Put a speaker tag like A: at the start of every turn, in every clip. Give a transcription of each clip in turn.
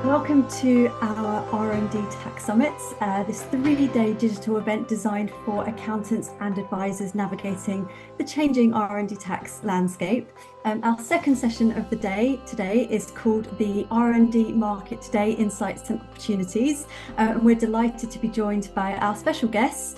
A: Welcome to our R&D Tax Summit, this 3-day digital event designed for accountants and advisors navigating the changing R&D tax landscape. Our second session of the day today is called the R&D Market Today Insights and Opportunities. And we're delighted to be joined by our special guests.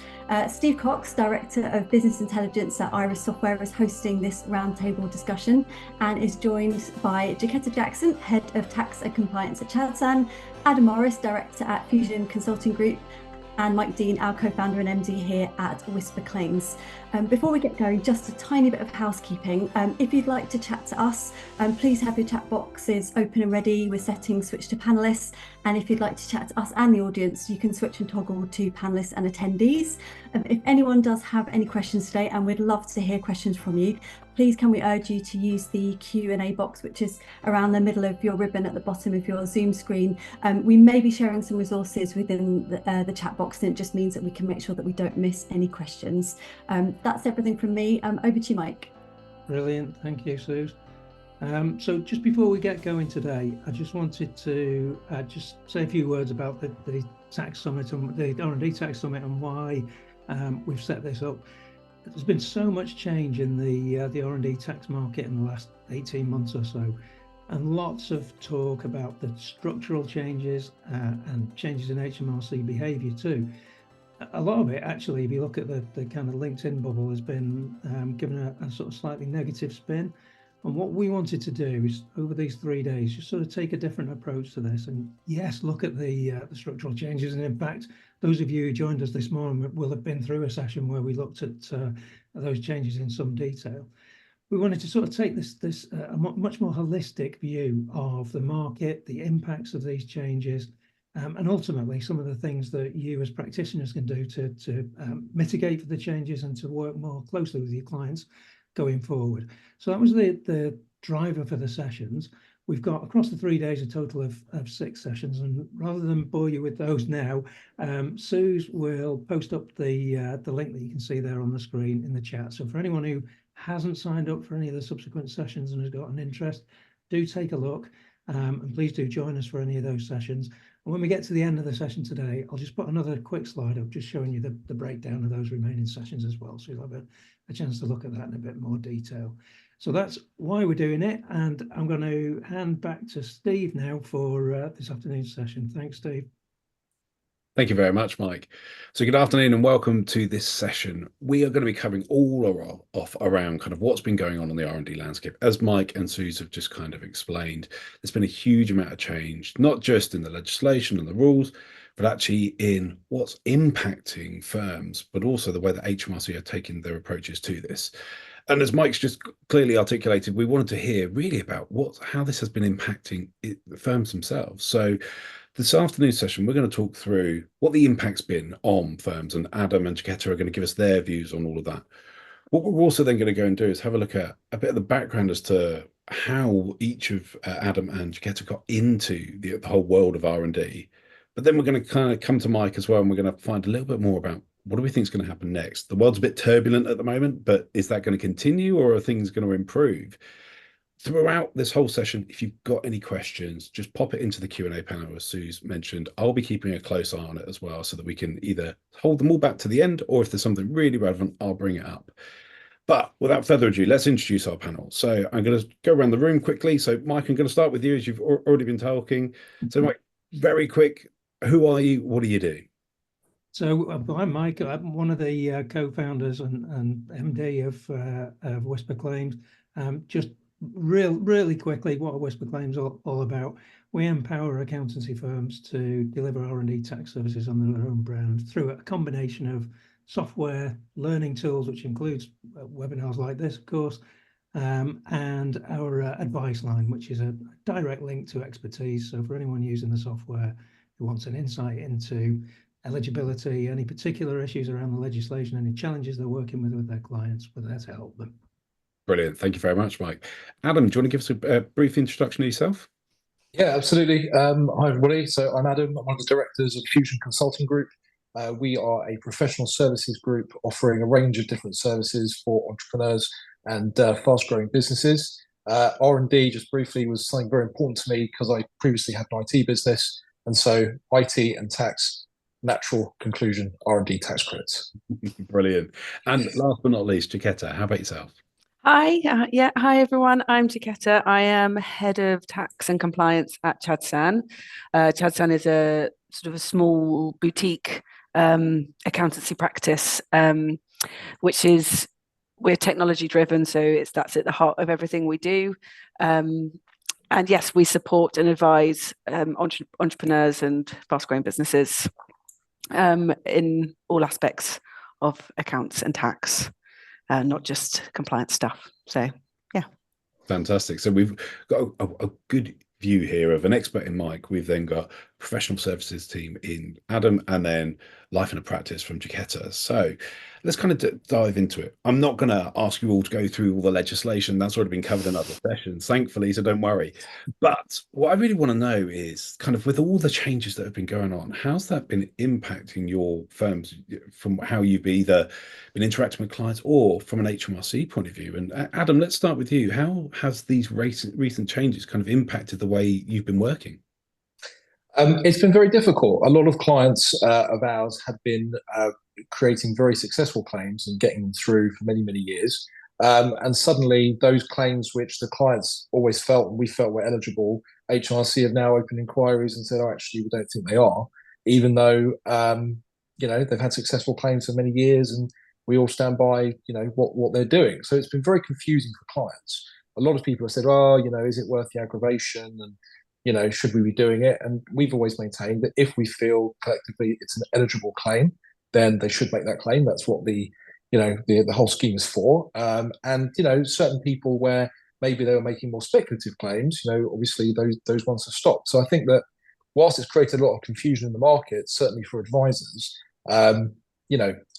A: Steve Cox, Director of Business Intelligence at Iris Software, is hosting this roundtable discussion and is joined by Jaquetta Jackson, Head of Tax and Compliance at Chadsan, Adam Morris, Director at Fusion Consulting Group, and Mike Dean, our co-founder and MD here at WhisperClaims. Before we get going, just a tiny bit of housekeeping. If you'd like to chat to us, please have your chat boxes open and ready with settings switched to panelists. And if you'd like to chat to us and the audience, you can switch and toggle to panelists and attendees. If anyone does have any questions today, and we'd love to hear questions from you, please can we urge you to use the Q&A box, which is around the middle of your ribbon at the bottom of your Zoom screen. We may be sharing some resources within the chat box, and it just means that we can make sure that we don't miss any questions. That's everything from me. Over to you, Mike.
B: Brilliant. Thank you, Suze. So just before we get going today, I just wanted to just say a few words about the tax summit and the R&D tax summit and why we've set this up. There's been so much change in the R&D tax market in the last 18 months or so, and lots of talk about the structural changes and changes in HMRC behaviour too. A lot of it, actually, if you look at the kind of LinkedIn bubble, has been given a sort of slightly negative spin. And what we wanted to do is, over these 3 days, just sort of take a different approach to this. And yes, look at the structural changes. And in fact, those of you who joined us this morning will have been through a session where we looked at those changes in some detail. We wanted to sort of take this a much more holistic view of the market, the impacts of these changes, and ultimately some of the things that you as practitioners can do to mitigate for the changes and to work more closely with your clients going forward. So that was the driver for the sessions. We've got across the 3 days a total of 6 sessions, and rather than bore you with those now, Suze will post up the link that you can see there on the screen in the chat. So for anyone who hasn't signed up for any of the subsequent sessions and has got an interest, do take a look, and please do join us for any of those sessions. And when we get to the end of the session today, I'll just put another quick slide up just showing you the breakdown of those remaining sessions as well, so you'll have a chance to look at that in a bit more detail. So that's why we're doing it, and I'm going to hand back to Steve now for this afternoon's session. Thanks, Steve.
C: Thank you very much, Mike. So good afternoon and welcome to this session. We are going to be covering all off around kind of what's been going on the R&D landscape. As Mike and Suze have just kind of explained, there's been a huge amount of change, not just in the legislation and the rules, but actually in what's impacting firms, but also the way that HMRC are taking their approaches to this. And as Mike's just clearly articulated, we wanted to hear really about how this has been impacting the firms themselves. So this afternoon's session, we're going to talk through what the impact's been on firms, and Adam and Jaquetta are going to give us their views on all of that. What we're also then going to go and do is have a look at a bit of the background as to how each of Adam and Jaquetta got into the whole world of R&D. But then we're going to kind of come to Mike as well, and we're going to find a little bit more about what do we think is going to happen next. The world's a bit turbulent at the moment, but is that going to continue, or are things going to improve? Throughout this whole session, if you've got any questions, just pop it into the Q&A panel, as Suze mentioned. I'll be keeping a close eye on it as well, so that we can either hold them all back to the end, or if there's something really relevant, I'll bring it up. But without further ado, let's introduce our panel. So I'm going to go around the room quickly. So Mike, I'm going to start with you, as you've already been talking. So Mike, very quick, who are you? What do you do?
B: So I'm Mike. I'm one of the co-founders and MD of WhisperClaims. Just really quickly, what are WhisperClaims all about? We empower accountancy firms to deliver R&D tax services under their own brand through a combination of software, learning tools, which includes webinars like this, of course, and our advice line, which is a direct link to expertise. So for anyone using the software who wants an insight into eligibility, any particular issues around the legislation, any challenges they're working with their clients, we're there to help them.
C: Brilliant. Thank you very much, Mike. Adam, do you want to give us a brief introduction of yourself?
D: Yeah, absolutely. Hi, everybody. So I'm Adam. I'm one of the directors of Fusion Consulting Group. We are a professional services group offering a range of different services for entrepreneurs and fast-growing businesses. R&D, just briefly, was something very important to me because I previously had an IT business, and so IT and tax, natural conclusion, R&D tax credits.
C: Brilliant. And last but not least, Chiquetta, how about yourself?
E: Hi, hi everyone. I'm Chiquetta. I am head of tax and compliance at Chadsan. Chadsan is a sort of a small boutique accountancy practice, which is we're technology driven, so that's at the heart of everything we do. And yes, we support and advise entrepreneurs and fast-growing businesses in all aspects of accounts and tax. Not just compliance stuff. So, yeah.
C: Fantastic. So we've got a good view here of an expert in Mike. We've then got professional services team in Adam, and then life and a practice from Chiquetta. So let's kind of dive into it. I'm not going to ask you all to go through all the legislation. That's already been covered in other sessions, thankfully, so don't worry. But what I really want to know is kind of with all the changes that have been going on, how's that been impacting your firms from how you've either been interacting with clients or from an HMRC point of view? And Adam, let's start with you. How has these recent changes kind of impacted the way you've been working?
D: It's been very difficult. A lot of clients of ours have been creating very successful claims and getting them through for many, many years. And suddenly those claims which the clients always felt and we felt were eligible, HMRC have now opened inquiries and said, oh, actually, we don't think they are, even though, they've had successful claims for many years and we all stand by, what they're doing. So it's been very confusing for clients. A lot of people have said, oh, is it worth the aggravation? And should we be doing it? And we've always maintained that if we feel collectively it's an eligible claim, then they should make that claim. That's what the whole scheme is for. And certain people where maybe they were making more speculative claims, obviously those ones have stopped. So I think that whilst it's created a lot of confusion in the market, certainly for advisors, I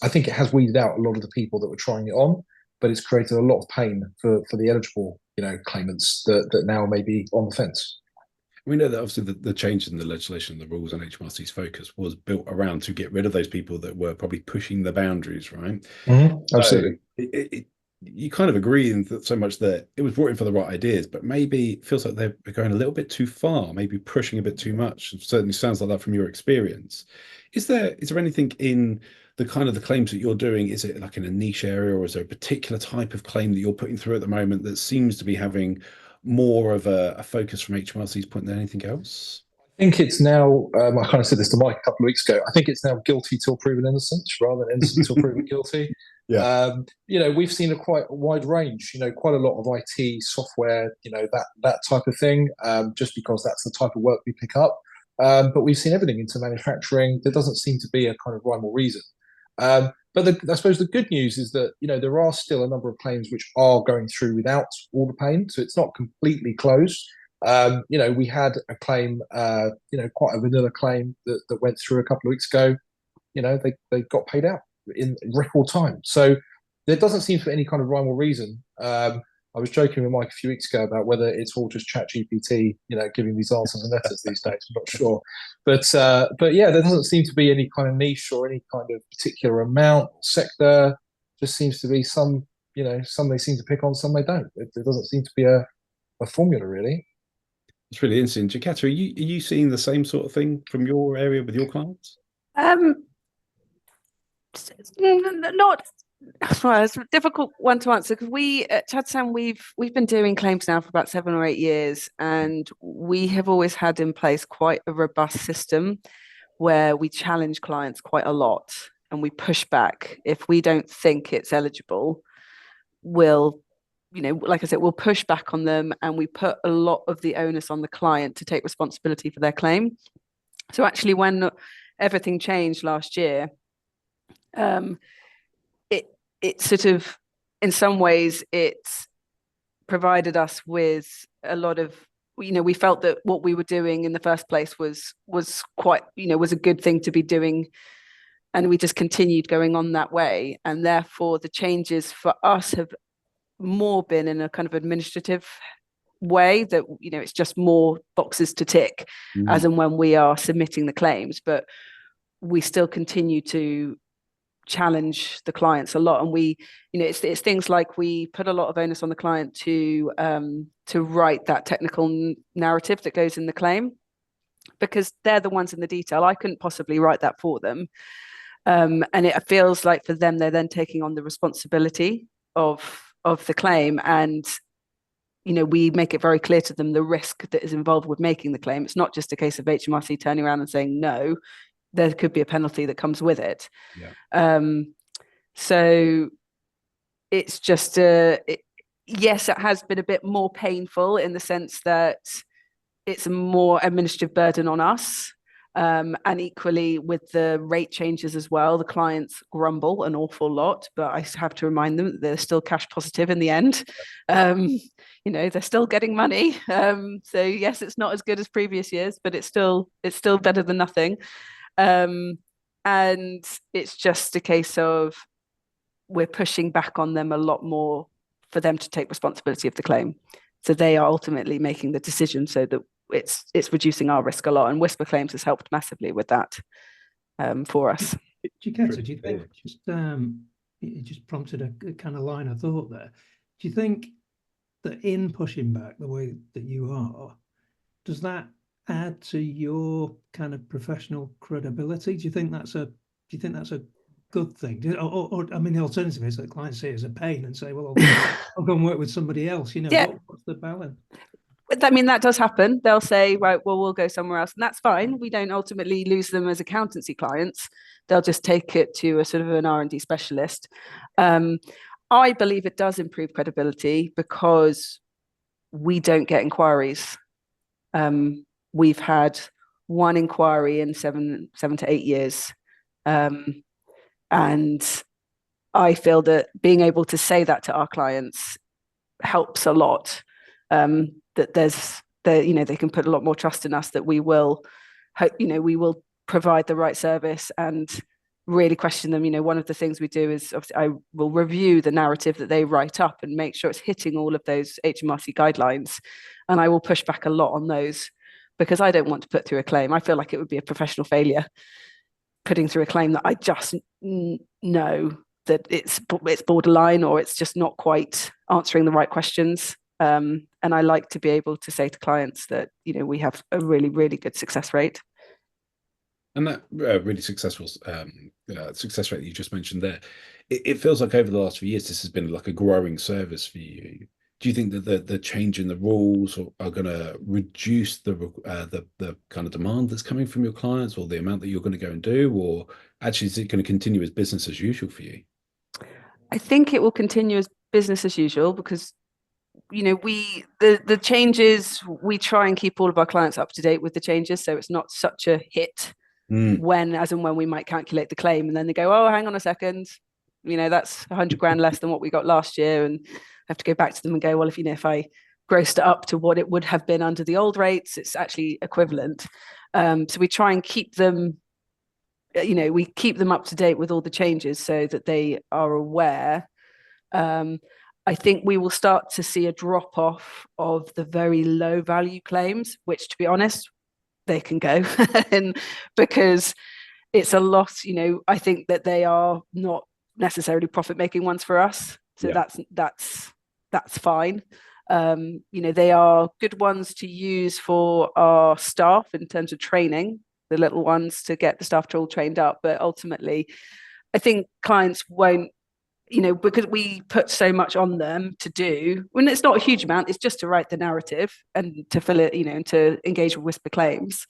D: think it has weeded out a lot of the people that were trying it on, but it's created a lot of pain for the eligible, claimants that now may be on the fence.
C: We know that obviously the change in the legislation, the rules, and HMRC's focus was built around to get rid of those people that were probably pushing the boundaries, right?
D: Absolutely.
C: So you kind of agree in that so much that it was brought in for the right ideas, but maybe it feels like they're going a little bit too far, maybe pushing a bit too much. It certainly sounds like that from your experience. Is there anything in the kind of the claims that you're doing? Is it like in a niche area, or is there a particular type of claim that you're putting through at the moment that seems to be having more of a focus from HMRC's point than anything else?
D: I think it's now, I kind of said this to Mike a couple of weeks ago, I think it's now guilty till proven innocent rather than innocent till proven guilty.
C: Yeah.
D: We've seen quite a wide range, quite a lot of IT software, that type of thing, just because that's the type of work we pick up. But we've seen everything into manufacturing. There doesn't seem to be a kind of rhyme or reason. But I suppose the good news is that, there are still a number of claims which are going through without all the pain. So it's not completely closed. We had a claim, quite a vanilla claim that went through a couple of weeks ago. They got paid out in record time. So there doesn't seem to be any kind of rhyme or reason. I was joking with Mike a few weeks ago about whether it's all just ChatGPT, giving these answers and letters these days. I'm not sure, but yeah, there doesn't seem to be any kind of niche or any kind of particular amount or sector. Just seems to be some they seem to pick on, some they don't. There doesn't seem to be a formula really.
C: It's really interesting. Chiquetta, are you seeing the same sort of thing from your area with your clients?
E: Not. Well, it's a difficult one to answer because we at Chadsan we've been doing claims now for about 7 or 8 years, and we have always had in place quite a robust system where we challenge clients quite a lot and we push back if we don't think it's eligible. We'll, like I said, we'll push back on them, and we put a lot of the onus on the client to take responsibility for their claim. So actually, when everything changed last year, it sort of, in some ways, it's provided us with a lot of, we felt that what we were doing in the first place was quite, was a good thing to be doing. And we just continued going on that way. And therefore, the changes for us have more been in a kind of administrative way that, it's just more boxes to tick as and when we are submitting the claims. But we still continue to challenge the clients a lot. And we, it's things like we put a lot of onus on the client to write that technical narrative that goes in the claim, because they're the ones in the detail. I couldn't possibly write that for them. And it feels like for them, they're then taking on the responsibility of the claim. And, we make it very clear to them the risk that is involved with making the claim. It's not just a case of HMRC turning around and saying no. There could be a penalty that comes with it.
C: Yeah.
E: So it's just yes, it has been a bit more painful in the sense that it's a more administrative burden on us. And equally with the rate changes as well, the clients grumble an awful lot, but I have to remind them that they're still cash positive in the end. They're still getting money. So yes, it's not as good as previous years, but it's still better than nothing. And it's just a case of we're pushing back on them a lot more for them to take responsibility of the claim. So they are ultimately making the decision so that it's reducing our risk a lot. And WhisperClaims has helped massively with that for us.
B: Chiquetta, do you think it just prompted a kind of line of thought there? Do you think that in pushing back the way that you are, does that add to your kind of professional credibility? Do you think that's a good thing? Or I mean, the alternative is that clients see it as a pain and say, well, I'll go and work with somebody else.
E: Yeah.
B: What's the balance?
E: I mean, that does happen. They'll say, right, well, we'll go somewhere else. And that's fine. We don't ultimately lose them as accountancy clients. They'll just take it to a sort of an R&D specialist. I believe it does improve credibility because we don't get inquiries. We've had one inquiry in seven to 8 years. And I feel that being able to say that to our clients helps a lot. That they can put a lot more trust in us that we will provide the right service and really question them. One of the things we do is obviously I will review the narrative that they write up and make sure it's hitting all of those HMRC guidelines. And I will push back a lot on those because I don't want to put through a claim. I feel like it would be a professional failure putting through a claim that I just know that it's borderline or it's just not quite answering the right questions. And I like to be able to say to clients that, we have a really, really good success rate.
C: And that really successful success rate that you just mentioned there, it feels like over the last few years, this has been like a growing service for you. Do you think that the change in the rules are going to reduce the kind of demand that's coming from your clients, or the amount that you're going to go and do, or actually is it going to continue as business as usual for you?
E: I think it will continue as business as usual because the changes, we try and keep all of our clients up to date with the changes, so it's not such a hit when we might calculate the claim and then they go, oh, hang on a second, that's 100 grand less than what we got last year, and I have to go back to them and go, well, if I grossed it up to what it would have been under the old rates, it's actually equivalent. So we try and keep them we keep them up to date with all the changes so that they are aware. I think we will start to see a drop off of the very low value claims, which, to be honest, they can go and because it's a lot. I think that they are not necessarily profit making ones for us, so yeah. That's fine. They are good ones to use for our staff in terms of training, the little ones to get the staff all trained up. But ultimately, I think clients won't. Because we put so much on them to do, when it's not a huge amount, it's just to write the narrative and to fill it, and to engage with WhisperClaims.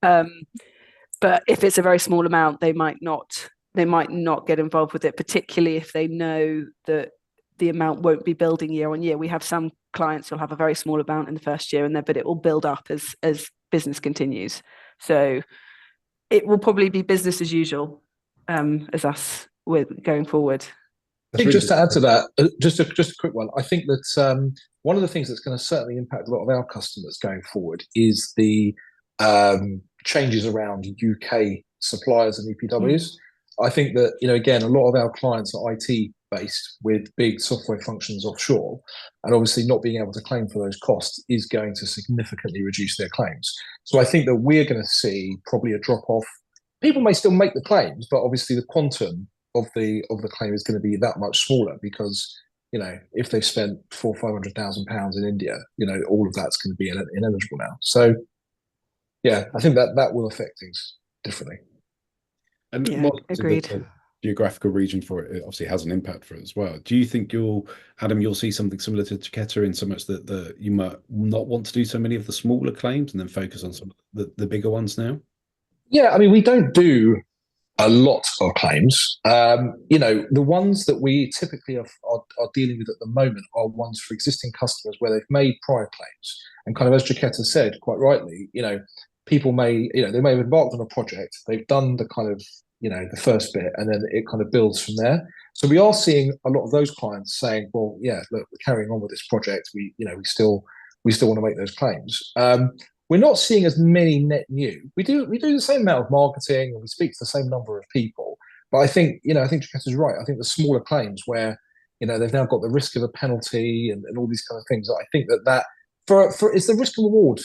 E: But if it's a very small amount, they might not get involved with it, particularly if they know that the amount won't be building year on year. We have some clients who'll have a very small amount in the first year, but it will build up as business continues. So it will probably be business as usual as us with going forward.
D: I think just to add to that, just a quick one. I think that one of the things that's going to certainly impact a lot of our customers going forward is the changes around UK suppliers and EPWs. I think that, again, a lot of our clients are IT based with big software functions offshore, and obviously not being able to claim for those costs is going to significantly reduce their claims. So I think that we're going to see probably a drop off. People may still make the claims, but obviously the quantum of the claim is going to be that much smaller because, if they've spent £400,000-500,000 in India, all of that's going to be ineligible now. So yeah, I think that will affect things differently.
C: And
E: Yeah, agreed.
C: The geographical region for it obviously has an impact for it as well. Do you think you'll see something similar to Chiquetta in so much that you might not want to do so many of the smaller claims and then focus on some of the bigger ones now?
D: Yeah, I mean, we don't do a lot of claims. The ones that we typically are dealing with at the moment are ones for existing customers where they've made prior claims. And kind of as Chiquetta said, quite rightly, people may, they may have embarked on a project, they've done the kind of, the first bit, and then it kind of builds from there. So we are seeing a lot of those clients saying, well, yeah, look, we're carrying on with this project. We still want to make those claims. We're not seeing as many net new. We do the same amount of marketing and we speak to the same number of people. But I think Chiquetta's right. I think the smaller claims where, they've now got the risk of a penalty and all these kind of things. I think that for it's the risk and reward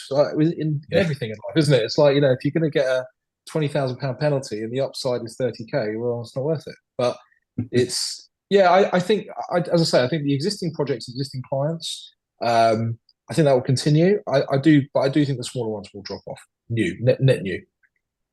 D: in everything in life, isn't it? It's like, if you're going to get a £20,000 penalty and the upside is 30k, well, it's not worth it. But it's, I think, as I say, I think the existing projects, existing clients, I think that will continue. I do think the smaller ones will drop off. Net new.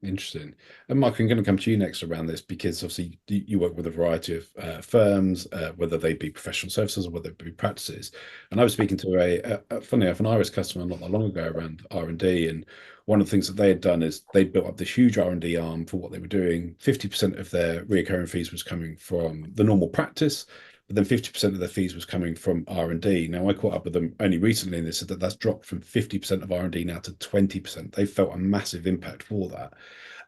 C: Interesting. And Mike, I'm going to come to you next around this because obviously you work with a variety of firms, whether they be professional services or whether they be practices. And I was speaking to funny enough, an Irish customer not that long ago around R&D, and one of the things that they had done is they built up this huge R&D arm for what they were doing. 50% of their recurring fees was coming from the normal practice, but then 50% of their fees was coming from R&D. Now, I caught up with them only recently, and they said that that's dropped from 50% of R&D now to 20%. They felt a massive impact for that.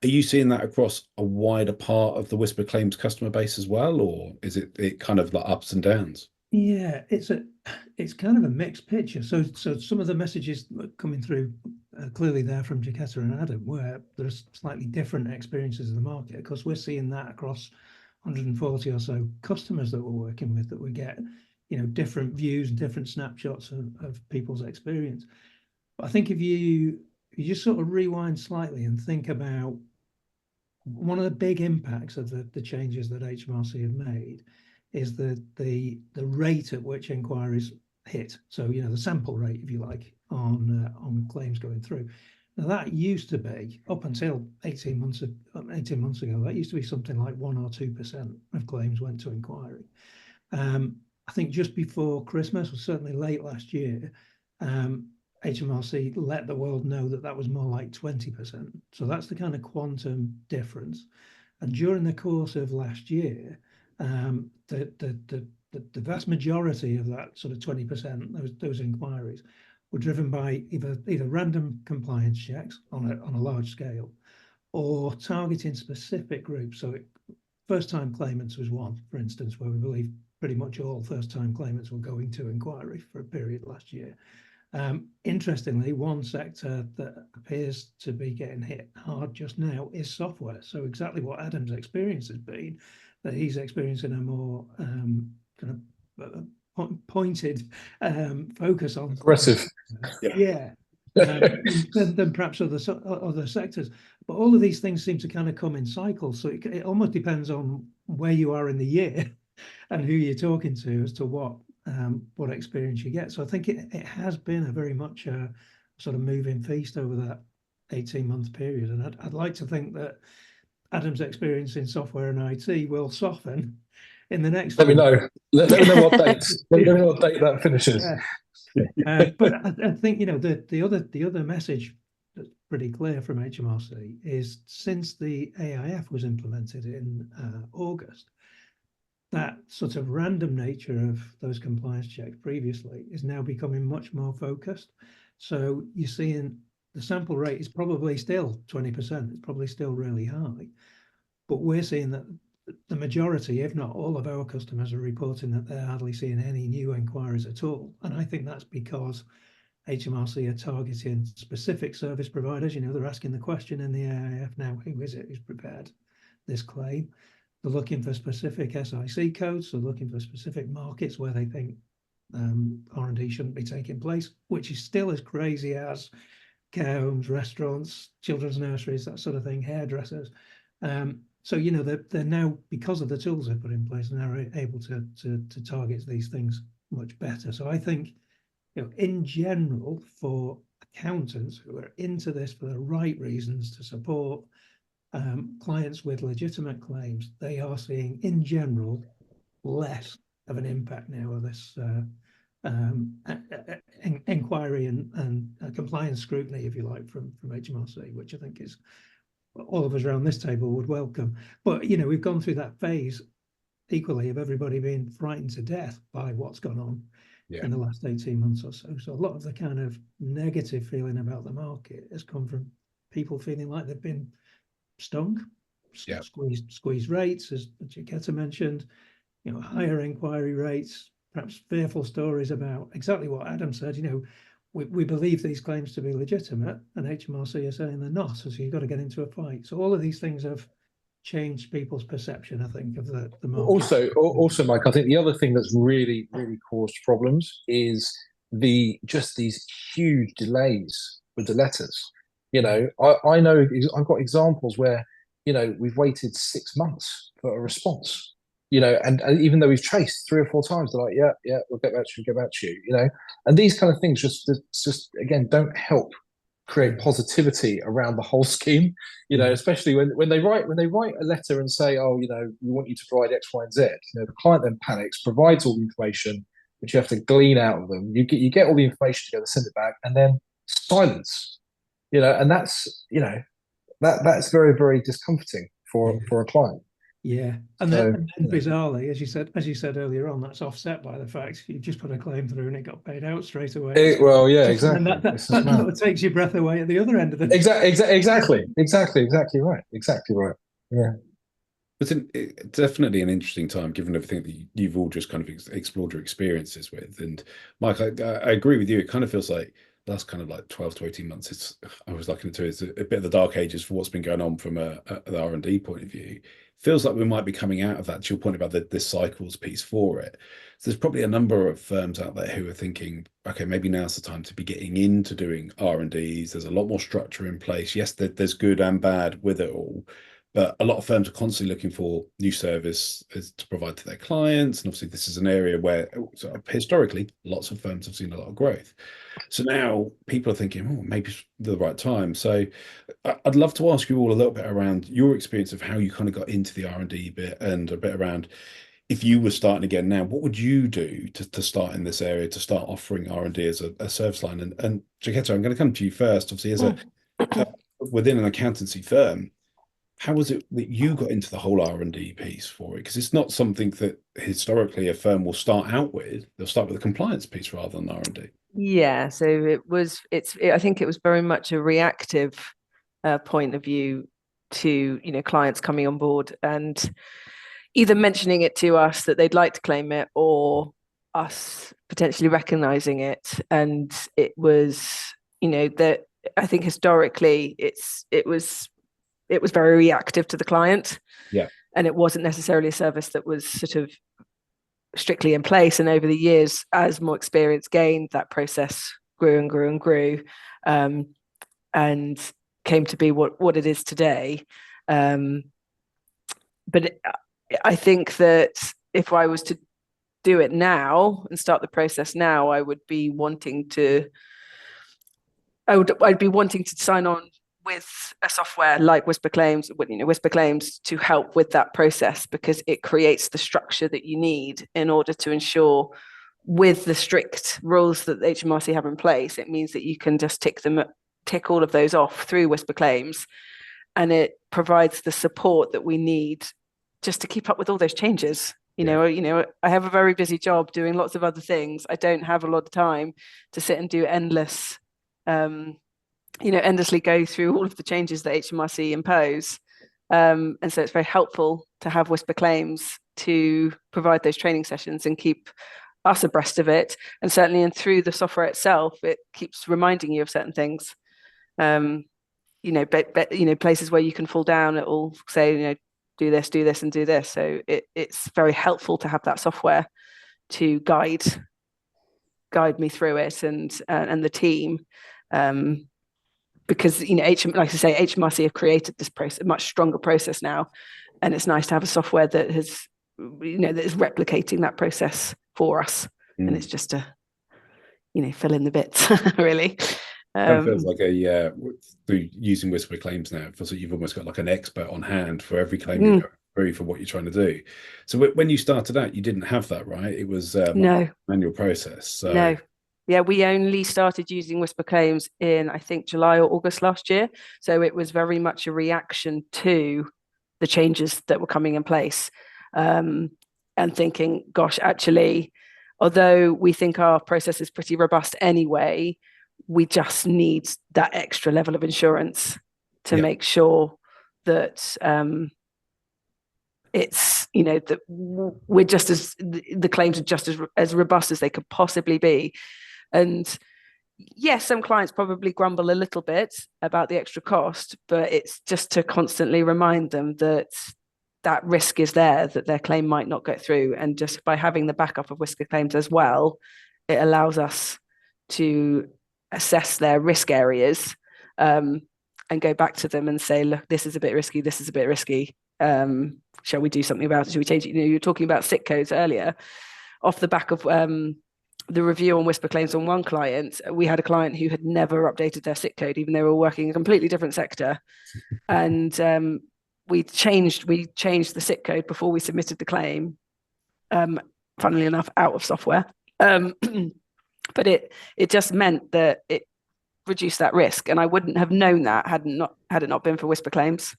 C: Are you seeing that across a wider part of the WhisperClaims customer base as well, or is it kind of like ups and downs?
B: Yeah, it's kind of a mixed picture. So some of the messages coming through clearly there from Chiquetta and Adam, where there's slightly different experiences of the market. Of course, we're seeing that across 140 or so customers that we're working with, that we get, different views and different snapshots of people's experience. But I think if you just sort of rewind slightly and think about one of the big impacts of the changes that HMRC have made is the rate at which inquiries hit. So, the sample rate, if you like, on claims going through. Now, that used to be, up until 18 months ago, that used to be something like 1 or 2% of claims went to inquiry. I think just before Christmas, or certainly late last year, HMRC let the world know that was more like 20%. So that's the kind of quantum difference. And during the course of last year, the vast majority of that sort of 20%, those inquiries, were driven by either random compliance checks on a large scale, or targeting specific groups. So first-time claimants was one, for instance, where we believe pretty much all first-time claimants were going to inquiry for a period last year. Interestingly, one sector that appears to be getting hit hard just now is software. So exactly what Adam's experience has been, that he's experiencing a more kind of pointed focus on
D: aggressive,
B: than perhaps other sectors. But all of these things seem to kind of come in cycles. So it almost depends on where you are in the year and who you're talking to as to what experience you get. So I think it has been a very much a sort of moving feast over that 18-month period. And I'd like to think that Adam's experience in software and IT will soften in the next.
D: Let me know. Let me know what date. Let me know what date that finishes.
B: Yeah. But I think the other message that's pretty clear from HMRC is, since the AIF was implemented in August, that sort of random nature of those compliance checks previously is now becoming much more focused. So you're seeing the sample rate is probably still 20%. It's probably still really high, but we're seeing that the majority, if not all, of our customers are reporting that they're hardly seeing any new inquiries at all. And I think that's because HMRC are targeting specific service providers. They're asking the question in the AIF now, who is it who's prepared this claim? They're looking for specific SIC codes. They're looking for specific markets where they think R&D shouldn't be taking place, which is still as crazy as care homes, restaurants, children's nurseries, that sort of thing, hairdressers. So, you know, they're now, because of the tools they've put in place, now able to target these things much better. So I think, you know, in general, for accountants who are into this for the right reasons to support clients with legitimate claims, they are seeing, in general, less of an impact now of this inquiry and compliance scrutiny, if you like, from HMRC, which I think is all of us around this table would welcome. But, you know, we've gone through that phase equally of everybody being frightened to death by what's gone on in the last 18 months or so. So a lot of the kind of negative feeling about the market has come from people feeling like they've been stung, squeezed rates, as Chiquetta mentioned, you know, higher inquiry rates, perhaps fearful stories about exactly what Adam said. You know, we believe these claims to be legitimate, and HMRC are saying they're not. So you've got to get into a fight. So all of these things have changed people's perception, I think, of the market.
D: Also, Mike, I think the other thing that's really caused problems is just these huge delays with the letters. You know, I know I've got examples where, you know, we've waited 6 months for a response. You know, and even though we've traced 3 or 4 times, they're like, yeah, we'll get back to you, you know. And these kind of things just again don't help create positivity around the whole scheme, you know, especially when they write a letter and say, oh, you know, we want you to provide X, Y, and Z. You know, the client then panics, provides all the information, which you have to glean out of them. You get all the information together, send it back, and then silence. You know, and that's, you know, that's very discomforting for a client.
B: Yeah, and then bizarrely, as you said earlier on, that's offset by the fact you just put a claim through and it got paid out straight away.
D: Exactly.
B: And that sort of takes your breath away at the other end of the
D: exactly right. Yeah.
C: It's definitely an interesting time, given everything that you've all just kind of explored your experiences with. And Mike, I agree with you. It kind of feels like the last kind of like 12 to 18 months, I was looking into it as a bit of the dark ages for what's been going on from an R&D point of view. Feels like we might be coming out of that, to your point about this cycles piece for it. So there's probably a number of firms out there who are thinking, okay, maybe now's the time to be getting into doing R&Ds. There's a lot more structure in place. Yes, there's good and bad with it all, but a lot of firms are constantly looking for new service to provide to their clients. And obviously this is an area where historically lots of firms have seen a lot of growth. So now people are thinking, oh, maybe it's the right time. So I'd love to ask you all a little bit around your experience of how you kind of got into the R&D bit, and a bit around, if you were starting again now, what would you do to start in this area, to start offering R&D as a service line? And Chiquetta, I'm going to come to you first. Obviously, as within an accountancy firm, how was it that you got into the whole R&D piece for it? Because it's not something that historically a firm will start out with. They'll start with a compliance piece rather than R&D.
E: Yeah, so I think it was very much a reactive point of view to, you know, clients coming on board and either mentioning it to us that they'd like to claim it, or us potentially recognizing it. And it was, you know, that I think historically it was very reactive to the client.
C: Yeah.
E: And it wasn't necessarily a service that was sort of strictly in place. And over the years, as more experience gained, that process grew and grew and grew, and came to be what it is today. But I think that if I was to do it now and start the process now, I'd be wanting to sign on with a software like WhisperClaims, you know, WhisperClaims, to help with that process, because it creates the structure that you need in order to ensure, with the strict rules that the HMRC have in place, it means that you can just tick all of those off through WhisperClaims, and it provides the support that we need just to keep up with all those changes. You know, I have a very busy job doing lots of other things. I don't have a lot of time to sit and do endlessly go through all of the changes that HMRC impose. And so it's very helpful to have WhisperClaims to provide those training sessions and keep us abreast of it. And certainly, and through the software itself, it keeps reminding you of certain things. You know, places where you can fall down, it will say, you know, do this, and do this. So it's very helpful to have that software to guide me through it, and the team. Because, you know, like I say, HMRC have created this process, a much stronger process now, And it's nice to have a software that has, that is replicating that process for us. And it's just to, fill in the bits, really.
C: It feels like through using WhisperClaims now, it feels like you've almost got like an expert on hand for every claim you're going through for what you're trying to do. So when you started out, you didn't have that, right? It was
E: no
C: manual process. So.
E: No. Yeah, we only started using WhisperClaims in, I think, July or August last year. So it was very much a reaction to the changes that were coming in place, and thinking, gosh, actually, although we think our process is pretty robust anyway, we just need that extra level of insurance to make sure that it's, that we're just as, the claims are just as robust as they could possibly be. And yes, some clients probably grumble a little bit about the extra cost, but it's just to constantly remind them that that risk is there, that their claim might not get through. And just by having the backup of WhisperClaims as well, it allows us to assess their risk areas, and go back to them and say, look, this is a bit risky, this is a bit risky. Shall we do something about it? Should we change it? You were talking about sick codes earlier. Off the back of the review on WhisperClaims on one client, we had a client who had never updated their sick code, even though they were working in a completely different sector. And we changed the sick code before we submitted the claim, funnily enough, out of software. But it just meant that it reduced that risk. And I wouldn't have known that had it not been for WhisperClaims.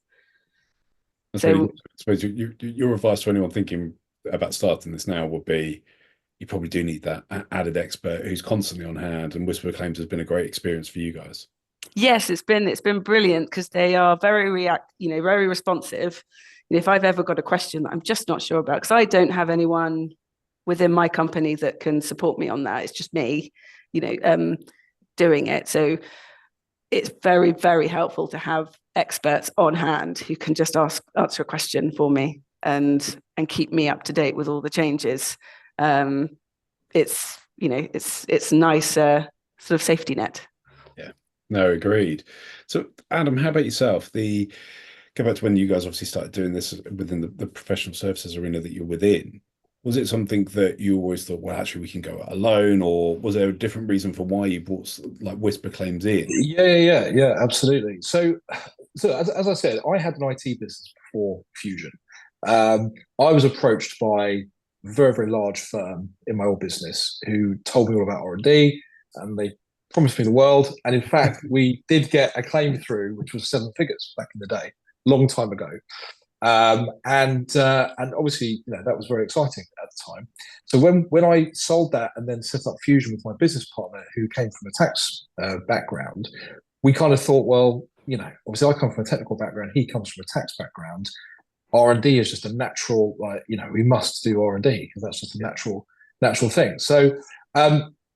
C: So really, I suppose your advice to anyone thinking about starting this now would be, you probably do need that added expert who's constantly on hand, and WhisperClaims has been a great experience for you guys.
E: Yes, it's been brilliant, because they are very very responsive. If I've ever got a question that I'm just not sure about, because I don't have anyone within my company that can support me on that, it's just me, doing it. So it's very, very helpful to have experts on hand who can just answer a question for me and keep me up to date with all the changes. It's nice sort of safety net.
C: Yeah, no, agreed. So Adam, how about yourself? Go back to when you guys obviously started doing this within the professional services arena that you're within. Was it something that you always thought, well, actually we can go it alone, or was there a different reason for why you brought like WhisperClaims in?
D: Yeah, absolutely. So as I said, I had an IT business before Fusion. I was approached by a very, very large firm in my old business who told me all about R&D, and they promised me the world. And in fact, we did get a claim through, which was 7 figures back in the day, long time ago. And obviously, that was very exciting at the time. So when I sold that and then set up Fusion with my business partner, who came from a tax background, we kind of thought, well, obviously I come from a technical background, he comes from a tax background. R&D is just a natural, we must do R&D, because that's just a natural thing. So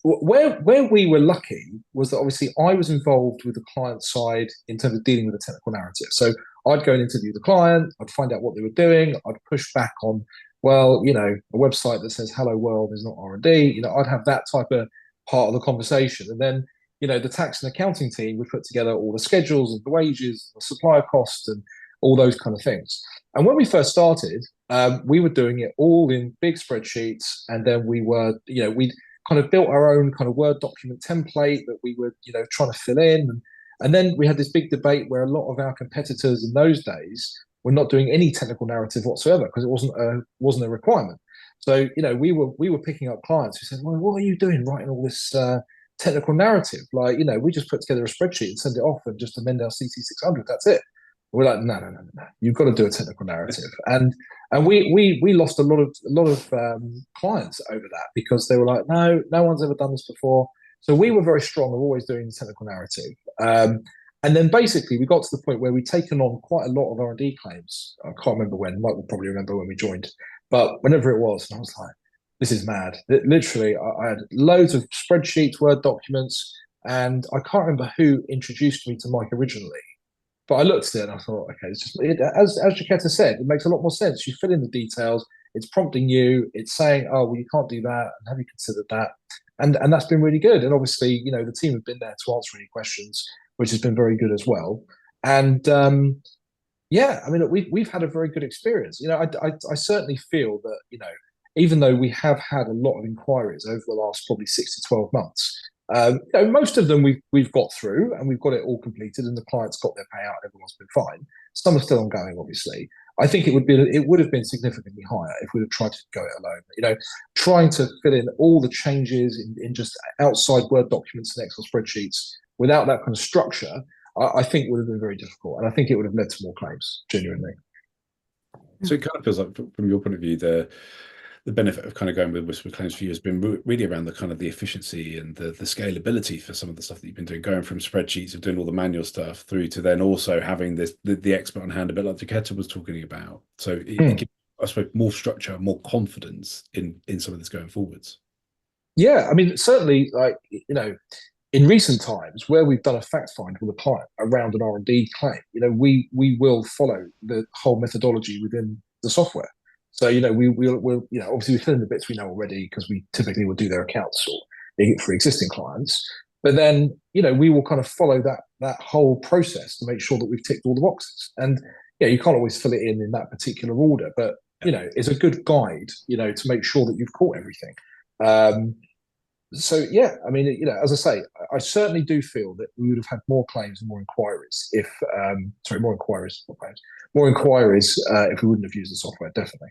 D: where we were lucky was that obviously I was involved with the client side in terms of dealing with the technical narrative. So I'd go and interview the client, I'd find out what they were doing, I'd push back on, well, a website that says hello world is not R&D. I'd have that type of part of the conversation. And then, the tax and accounting team would put together all the schedules and the wages, the supplier costs, and all those kind of things. And when we first started, we were doing it all in big spreadsheets. And then we were, we'd kind of built our own kind of Word document template that we were, trying to fill in. And then we had this big debate where a lot of our competitors in those days were not doing any technical narrative whatsoever, because it wasn't a requirement. So, we were picking up clients who said, well, what are you doing writing all this technical narrative? Like, we just put together a spreadsheet and send it off and just amend our CT600. That's it. We're like, no. You've got to do a technical narrative. And we lost a lot of clients over that, because they were like, no one's ever done this before. So we were very strong of always doing the technical narrative. And then basically we got to the point where we'd taken on quite a lot of R&D claims. I can't remember when. Mike will probably remember when we joined. But whenever it was, I was like, this is mad. Literally, I had loads of spreadsheets, Word documents, and I can't remember who introduced me to Mike originally. But I looked at it and I thought, okay, it's just, as Jaquetta said, it makes a lot more sense. You fill in the details, it's prompting you, it's saying, oh, well, you can't do that, and have you considered that? And that's been really good. And obviously, the team have been there to answer any questions, which has been very good as well. And Yeah, I mean, we've had a very good experience. I certainly feel that, even though we have had a lot of inquiries over the last probably 6 to 12 months, most of them we've got through and we've got it all completed and the clients got their payout and everyone's been fine. Some are still ongoing, obviously. I think it would have been significantly higher if we had tried to go it alone. Trying to fill in all the changes in just outside Word documents and Excel spreadsheets without that kind of structure, I think would have been very difficult, and I think it would have led to more claims, genuinely.
C: So it kind of feels like, from your point of view, the benefit of kind of going with WhisperClaims for you has been really around the kind of the efficiency and the scalability for some of the stuff that you've been doing, going from spreadsheets of doing all the manual stuff through to then also having the expert on hand, a bit like Taketa was talking about. So it gives, I suppose, more structure, more confidence in some of this going forwards.
D: Yeah, I mean, certainly, in recent times where we've done a fact find with a client around an R&D claim, we will follow the whole methodology within the software. So, we'll obviously we fill in the bits we know already because we typically will do their accounts for existing clients. But then, we will kind of follow that whole process to make sure that we've ticked all the boxes. And you can't always fill it in that particular order, but it's a good guide, to make sure that you've caught everything. So yeah, I mean, as I say, I certainly do feel that we would have had more claims and more inquiries if, more inquiries, not claims, more inquiries if we wouldn't have used the software. Definitely.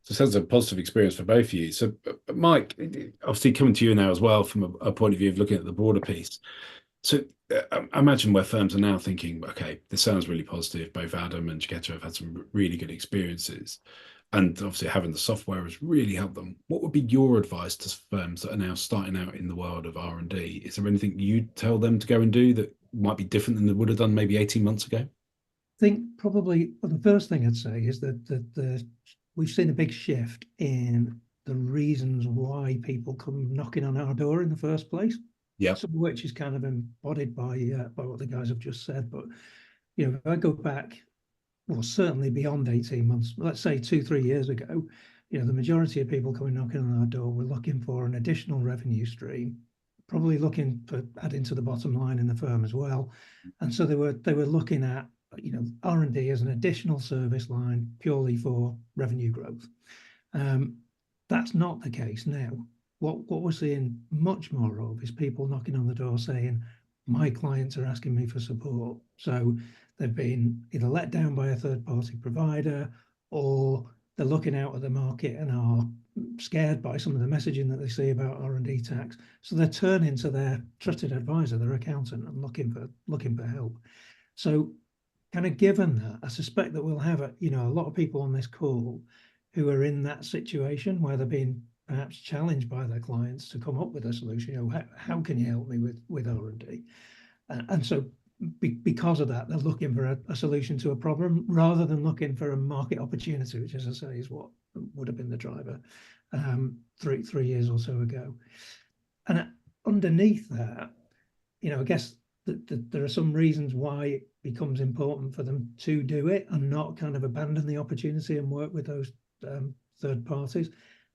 C: So it sounds a positive experience for both of you. So, Mike, obviously coming to you now as well from a point of view of looking at the broader piece. So I imagine where firms are now thinking, okay, this sounds really positive. Both Adam and Chiquetta have had some really good experiences. And obviously having the software has really helped them. What would be your advice to firms that are now starting out in the world of R&D? Is there anything you'd tell them to go and do that might be different than they would have done maybe 18 months ago?
B: I think probably the first thing I'd say is that we've seen a big shift in the reasons why people come knocking on our door in the first place.
C: Yeah.
B: Some of which is kind of embodied by what the guys have just said. But if I go back, well, certainly beyond 18 months, let's say 2-3 years ago, the majority of people coming knocking on our door were looking for an additional revenue stream, probably looking for adding to the bottom line in the firm as well. And so they were looking at R&D as an additional service line purely for revenue growth. That's not the case now. What we're seeing much more of is people knocking on the door saying, my clients are asking me for support. So they've been either let down by a third-party provider, or they're looking out at the market and are scared by some of the messaging that they see about R&D tax. So they're turning to their trusted advisor, their accountant, and looking for help. So kind of given that, I suspect that we'll have a lot of people on this call who are in that situation where they're being perhaps challenged by their clients to come up with a solution. How can you help me with R&D? And so because of that, they're looking for a solution to a problem rather than looking for a market opportunity, which, as I say, is what would have been the driver 3 years or so ago. And underneath that, I guess that there are some reasons why it becomes important for them to do it and not kind of abandon the opportunity and work with those third parties.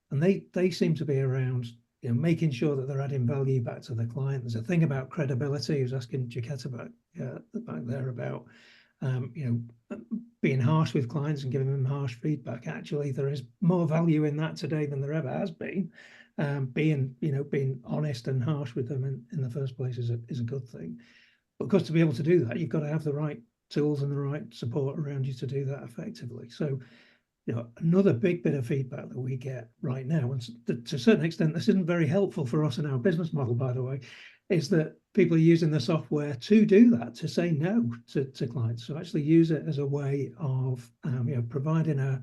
B: And they seem to be around, making sure that they're adding value back to the client. There's a thing about credibility. I was asking Chiquetta back there about, being harsh with clients and giving them harsh feedback. Actually, there is more value in that today than there ever has been. Being honest and harsh with them in the first place is a good thing. But of course, to be able to do that, you've got to have the right tools and the right support around you to do that effectively. So, another big bit of feedback that we get right now, and to a certain extent, this isn't very helpful for us in our business model, by the way, is that people are using the software to do that, to say no to clients. So actually use it as a way of providing a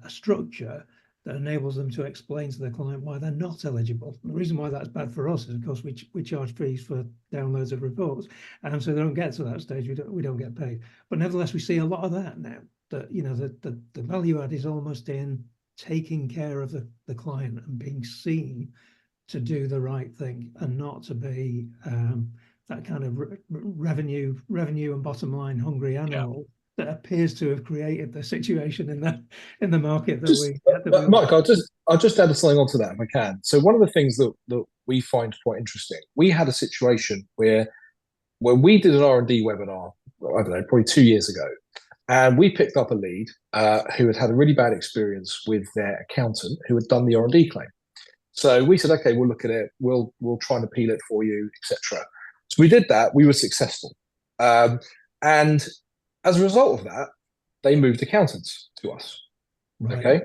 B: structure that enables them to explain to the client why they're not eligible. The reason why that's bad for us is, of course, we charge fees for downloads of reports, and so they don't get to that stage. We don't get paid. But nevertheless, we see a lot of that now. That the value add is almost in taking care of the client and being seen to do the right thing and not to be that kind of revenue and bottom line hungry animal that appears to have created the situation in the market that
D: Mike, I'll just add something onto that if I can. So one of the things that we find quite interesting, we had a situation where when we did an R&D webinar I don't know, probably 2 years ago. And we picked up a lead who had had a really bad experience with their accountant who had done the R&D claim. So we said, okay, we'll look at it. We'll try and appeal it for you, etc. So we did that. We were successful. And as a result of that, they moved accountants to us.
B: Right.
D: Okay.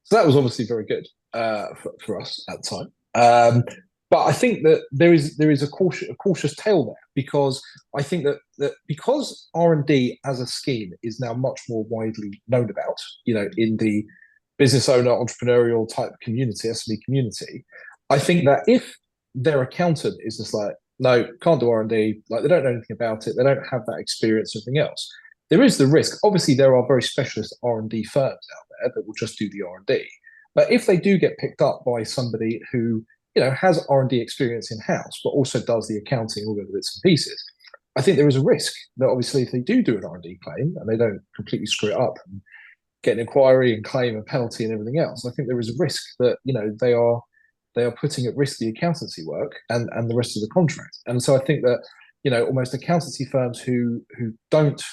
D: So that was obviously very good for us at the time. But I think that there is a cautious tale there, because I think that because R&D as a scheme is now much more widely known about, in the business owner, entrepreneurial type community, SME community, I think that if their accountant is just like, no, can't do R&D, like they don't know anything about it, they don't have that experience, everything else, there is the risk. Obviously, there are very specialist R&D firms out there that will just do the R&D. But if they do get picked up by somebody who has R&D experience in-house, but also does the accounting, all the other bits and pieces, I think there is a risk that obviously if they do an R&D claim and they don't completely screw it up and get an inquiry and claim a penalty and everything else, I think there is a risk that they are putting at risk the accountancy work and the rest of the contract. And so I think that almost accountancy firms who don't,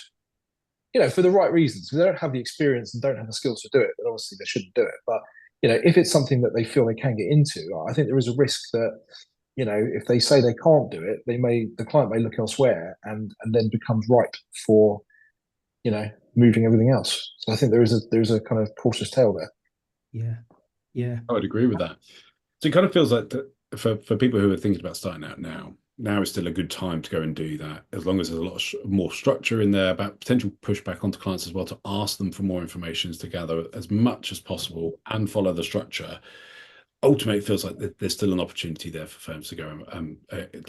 D: for the right reasons, because they don't have the experience and don't have the skills to do it, then obviously they shouldn't do it. But if it's something that they feel they can get into, I think there is a risk that, if they say they can't do it, the client may look elsewhere and then becomes ripe for, moving everything else. So I think there is a kind of cautious tale there.
B: Yeah.
C: I would agree with that. So it kind of feels like for people who are thinking about starting out now is still a good time to go and do that, as long as there's a lot more structure in there about potential pushback onto clients as well, to ask them for more information, to gather as much as possible and follow the structure. Ultimately, it feels like there's still an opportunity there for firms to go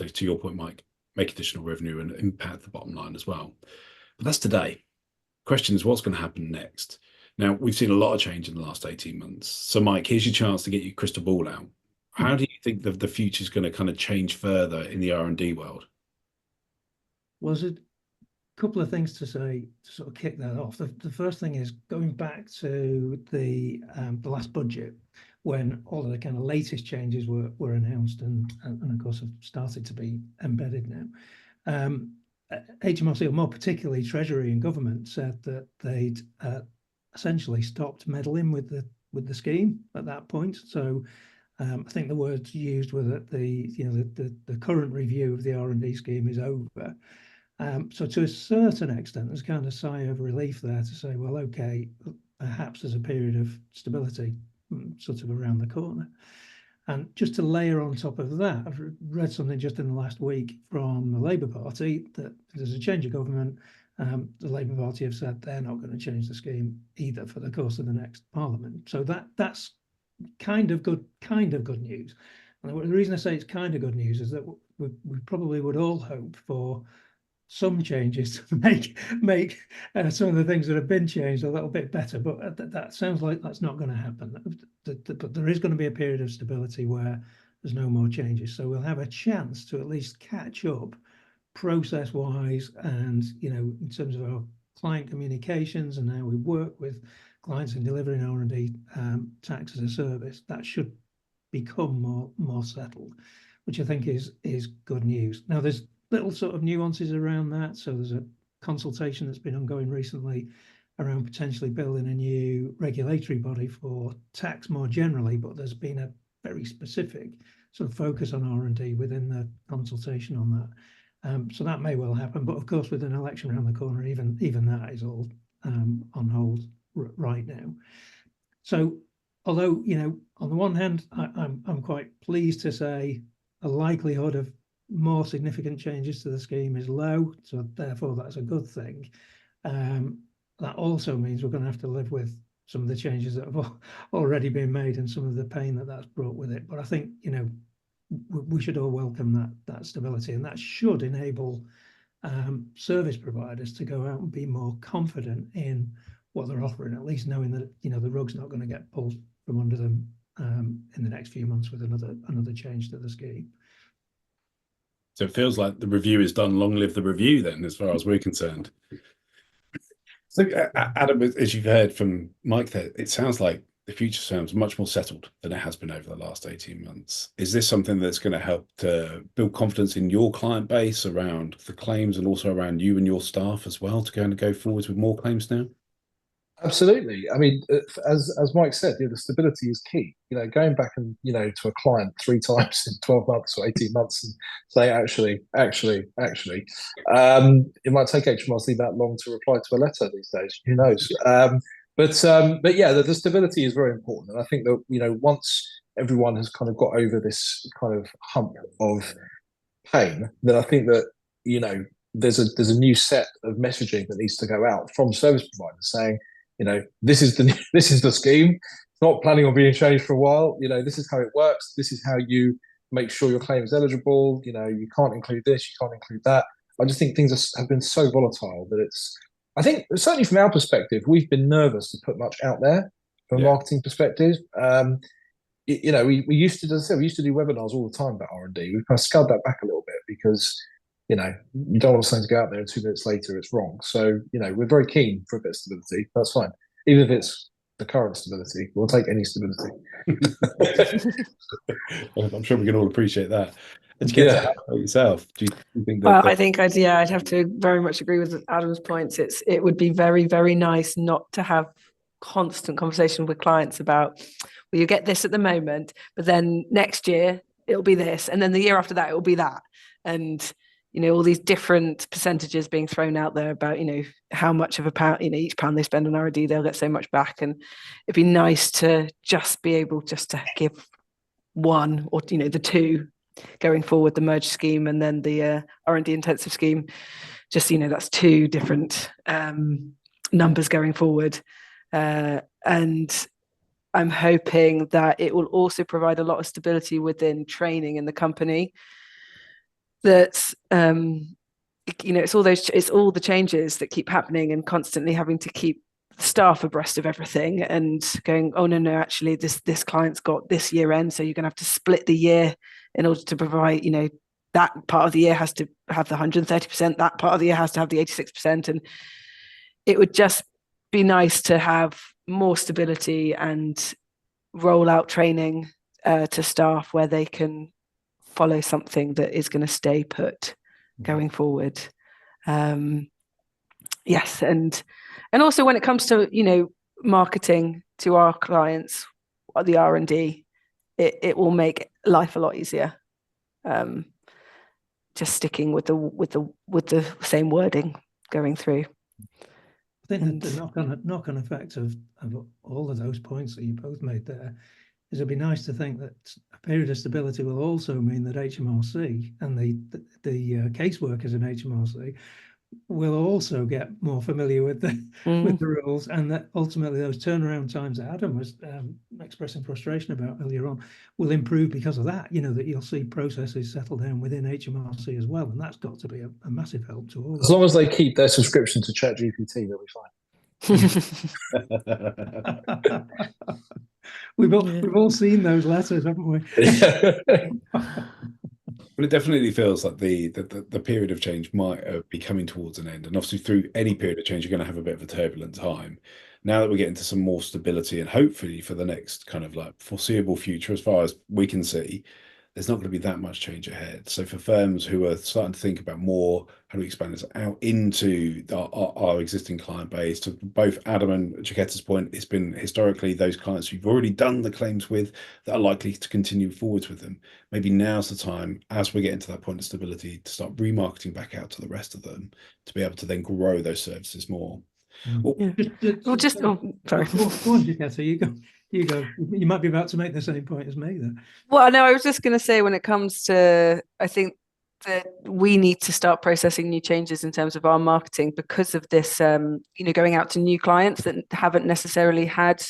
C: to your point, Mike, make additional revenue and impact the bottom line as well. But that's today. Question is, what's going to happen next? Now, we've seen a lot of change in the last 18 months. So, Mike, here's your chance to get your crystal ball out. How do you think the future is going to kind of change further in the R&D world?
B: Well, there's a couple of things to say to sort of kick that off. The first thing is going back to the last budget, when all of the kind of latest changes were announced and of course have started to be embedded now. HMRC, or more particularly Treasury and Government, said that they'd essentially stopped meddling with the scheme at that point. So I think the words used were that the current review of the R&D scheme is over. So to a certain extent, there's kind of a sigh of relief there to say, well, okay, perhaps there's a period of stability sort of around the corner. And just to layer on top of that, I've read something just in the last week from the Labour Party that there's a change of government. The Labour Party have said they're not going to change the scheme either for the course of the next Parliament. So that's kind of good news. And the reason I say it's kind of good news is that we probably would all hope for some changes to make some of the things that have been changed a little bit better, but that sounds like that's not going to happen. But there is going to be a period of stability where there's no more changes, so we'll have a chance to at least catch up process-wise, and in terms of our client communications and how we work with clients in delivering R&D tax as a service. That should become more settled, which I think is good news. Now, there's little sort of nuances around that. So there's a consultation that's been ongoing recently around potentially building a new regulatory body for tax more generally, but there's been a very specific sort of focus on R&D within the consultation on that. So that may well happen, but of course, with an election around the corner, even that is all on hold right now. So, although on the one hand, I'm quite pleased to say the likelihood of more significant changes to the scheme is low, so therefore that's a good thing. That also means we're going to have to live with some of the changes that have already been made and some of the pain that's brought with it. But I think we should all welcome that stability, and that should enable service providers to go out and be more confident in what they're offering, at least knowing that the rug's not going to get pulled from under them in the next few months with another change to the scheme.
C: So it feels like the review is done. Long live the review, then, as far as we're concerned. So, Adam, as you've heard from Mike there, it sounds like the future sounds much more settled than it has been over the last 18 months. Is this something that's going to help to build confidence in your client base around the claims and also around you and your staff as well to go forwards with more claims now?
D: Absolutely. I mean, as Mike said, the stability is key. Going back and to a client 3 times in 12 months or 18 months and say, actually, it might take HMRC that long to reply to a letter these days. Who knows? But yeah, the stability is very important, and I think that once everyone has kind of got over this kind of hump of pain, then I think that there's a new set of messaging that needs to go out from service providers saying, this is the scheme. It's not planning on being changed for a while. This is how it works. This is how you make sure your claim is eligible. You can't include this. You can't include that. I just think things have been so volatile that I think certainly from our perspective, we've been nervous to put much out there from a marketing perspective. We used to, as I said, we used to do webinars all the time about R&D. We've kind of scaled that back a little bit because you don't want something to go out there and 2 minutes later it's wrong. So, we're very keen for a bit of stability. That's fine. Even if it's the current stability, we'll take any stability.
C: I'm sure we can all appreciate that. And you get to yourself. Do you think that?
E: Well, I think I'd have to very much agree with Adam's points. It would be very, very nice not to have constant conversation with clients about, well, you get this at the moment, but then next year it'll be this, and then the year after that it will be that, and all these different percentages being thrown out there about how much of a pound, each pound they spend on R&D they'll get so much back, and it'd be nice to just be able just to give one or the two going forward, the merge scheme and then the R&D intensive scheme. Just that's 2 different numbers going forward, and I'm hoping that it will also provide a lot of stability within training in the company. That it's all the changes that keep happening and constantly having to keep staff abreast of everything and going, oh no, actually this client's got this year end, so you're going to have to split the year in order to provide, that part of the year has to have the 130%, that part of the year has to have the 86%, and it would just be nice to have more stability and roll out training to staff where they can follow something that is going to stay put going forward. Yes, and also when it comes to marketing to our clients, the R&D, it will make life a lot easier. Just sticking with the same wording going through.
B: I think the knock-on effect of all of those points that you both made there is it'd be nice to think that a period of stability will also mean that HMRC and the caseworkers in HMRC will also get more familiar with the rules, and that ultimately those turnaround times that Adam was expressing frustration about earlier on will improve because of that. That you'll see processes settle down within HMRC as well, and that's got to be a massive help to all.
D: As long as they keep their subscription to ChatGPT, they'll be
B: fine. We've all seen those letters, haven't we?
C: But it definitely feels like the period of change might be coming towards an end. And obviously through any period of change, you're going to have a bit of a turbulent time. Now that we're getting to some more stability and hopefully for the next kind of like foreseeable future, as far as we can see, there's not going to be that much change ahead. So for firms who are starting to think about more, how do we expand this out into our existing client base, to both Adam and Chiquetta's point, it's been historically those clients you've already done the claims with that are likely to continue forwards with them. Maybe now's the time, as we get into that point of stability, to start remarketing back out to the rest of them to be able to then grow those services more.
B: Sorry.
E: Go
B: on, Chiquetta, you go. You might be about to make the same point as me there.
E: Well, no, I was just going to say, when it comes to, I think that we need to start processing new changes in terms of our marketing because of this, going out to new clients that haven't necessarily had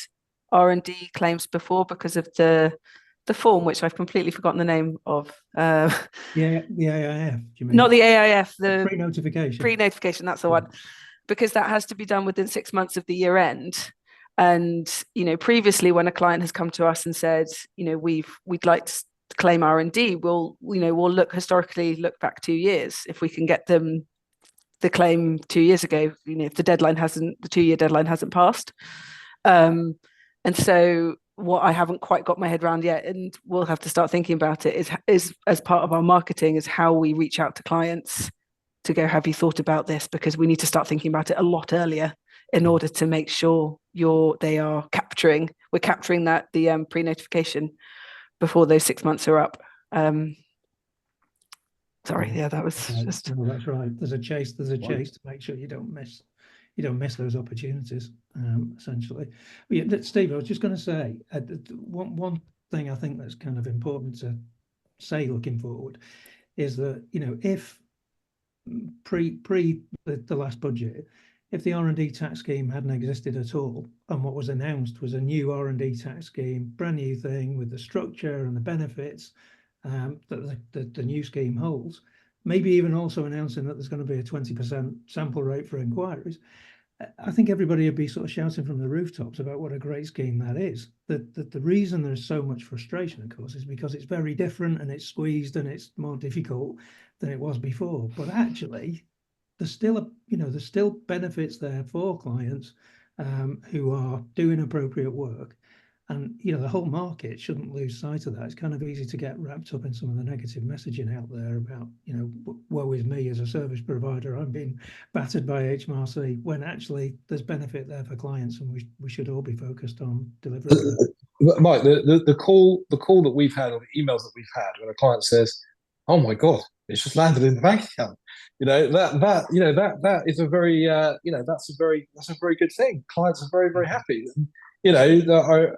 E: R&D claims before because of the form, which I've completely forgotten the name of.
B: The AIF. Do you mean?
E: Not the AIF, the
B: pre-notification.
E: Pre-notification, that's the one. Because that has to be done within 6 months of the year end. And, previously when a client has come to us and said, we'd like to claim R&D, we'll look back 2 years. If we can get them the claim 2 years ago, if the 2-year deadline hasn't passed. And so what I haven't quite got my head around yet, and we'll have to start thinking about it, is as part of our marketing, is how we reach out to clients to go, have you thought about this? Because we need to start thinking about it a lot earlier in order to make sure we're capturing that the pre-notification before those 6 months are up. Sorry, yeah, that was just.
B: No, that's right. There's a chase to make sure you don't miss those opportunities, essentially. But yeah, Steve, I was just going to say one thing I think that's kind of important to say looking forward is that, you know, if pre the last budget, if the R&D tax scheme hadn't existed at all, and what was announced was a new R&D tax scheme, brand new thing with the structure and the benefits that the new scheme holds, maybe even also announcing that there's going to be a 20% sample rate for inquiries, I think everybody would be sort of shouting from the rooftops about what a great scheme that is. The reason there's so much frustration, of course, is because it's very different and it's squeezed and it's more difficult than it was before. But actually, there's still benefits there for clients who are doing appropriate work. And, you know, the whole market shouldn't lose sight of that. It's kind of easy to get wrapped up in some of the negative messaging out there about, you know, woe is me as a service provider, I'm being battered by HMRC, when actually there's benefit there for clients, and we should all be focused on delivering that.
D: Mike, the call that we've had, or the emails that we've had, when a client says, "Oh my God, it's just landed in the bank account," you know, that is a very that's a very good thing. Clients are very, very happy. You know, look,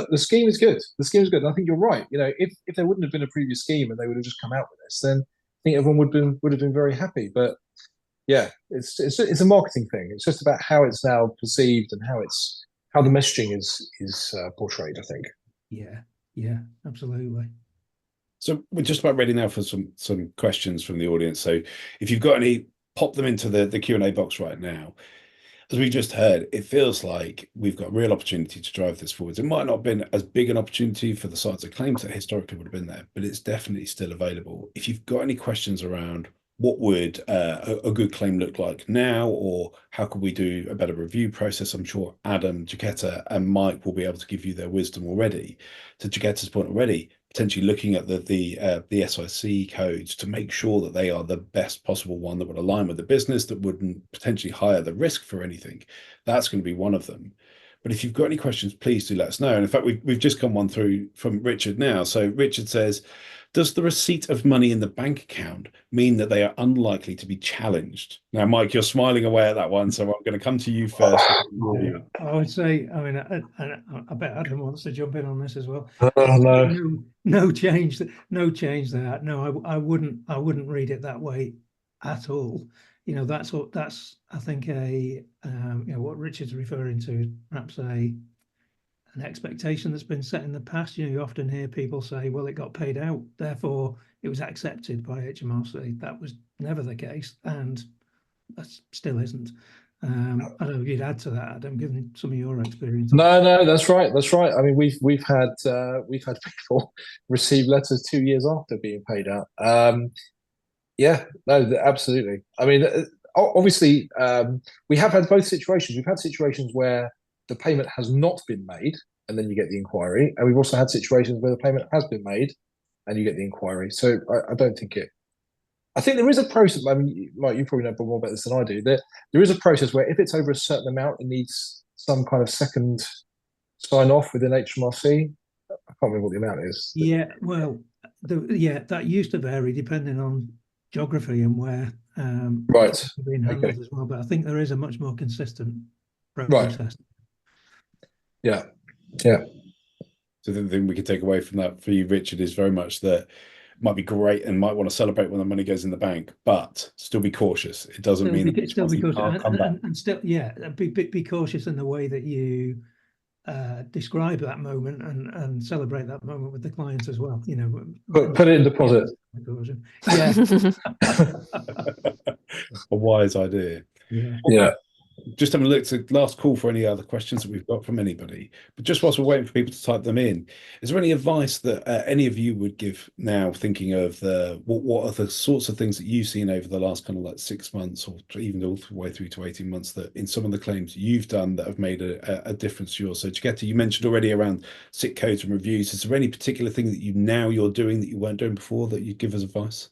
D: the scheme is good. The scheme is good. And I think you're right. You know, if there wouldn't have been a previous scheme and they would have just come out with this, then I think everyone would have been very happy. But yeah, it's a marketing thing. It's just about how it's now perceived and how the messaging is portrayed, I think.
B: Yeah, absolutely.
C: So we're just about ready now for some questions from the audience. So if you've got any, pop them into the Q&A box right now. As we just heard, it feels like we've got a real opportunity to drive this forwards. It might not have been as big an opportunity for the sides of claims that historically would have been there, but it's definitely still available. If you've got any questions around what would a good claim look like now, or how could we do a better review process, I'm sure Adam, Jaquetta, and Mike will be able to give you their wisdom already. To Jaquetta's point already, potentially looking at the SIC codes to make sure that they are the best possible one that would align with the business, that wouldn't potentially hire the risk for anything. That's going to be one of them. But if you've got any questions, please do let us know. And in fact, we've just come one through from Richard now. So Richard says, does the receipt of money in the bank account mean that they are unlikely to be challenged? Now, Mike, you're smiling away at that one, so I'm going to come to you first.
B: I would say, I mean, I bet Adam wants to jump in on this as well.
D: No.
B: No change there. No, I wouldn't read it that way at all. You know, that's I think you know, what Richard's referring to, perhaps an expectation that's been set in the past. You know, you often hear people say, well, it got paid out, therefore it was accepted by HMRC. That was never the case, and that still isn't. I don't know if you'd add to that, Adam, given some of your experience.
D: No, that's right. I mean, we've had people receive letters 2 years after being paid out. Yeah, no, absolutely. I mean, obviously, we have had both situations. We've had situations where the payment has not been made, and then you get the inquiry, and we've also had situations where the payment has been made, and you get the inquiry. So I don't think it. I think there is a process. I mean, Mike, you probably know more about this than I do. There is a process where if it's over a certain amount, it needs some kind of second sign off within HMRC. I can't remember what the amount is.
B: Yeah, well, that used to vary depending on geography and where
D: right
B: being handled as well. But I think there is a much more consistent process.
D: Right. Yeah.
C: So the thing we could take away from that for you, Richard, is very much that it might be great and might want to celebrate when the money goes in the bank, but still be cautious. It doesn't mean that
B: still be cautious, and still, be cautious in the way that you describe that moment and celebrate that moment with the clients as well. You know,
D: put it in deposit.
B: Yeah.
C: A wise idea.
D: Yeah.
C: just having a look to last call for any other questions that we've got from anybody. But just whilst we're waiting for people to type them in, is there any advice that any of you would give now, thinking of what are the sorts of things that you've seen over the last kind of like 6 months or even all the way through to 18 months that in some of the claims you've done that have made a difference to yours? So Chiquetta, you mentioned already around sick codes and reviews. Is there any particular thing that you're doing that you weren't doing before that you'd give as advice?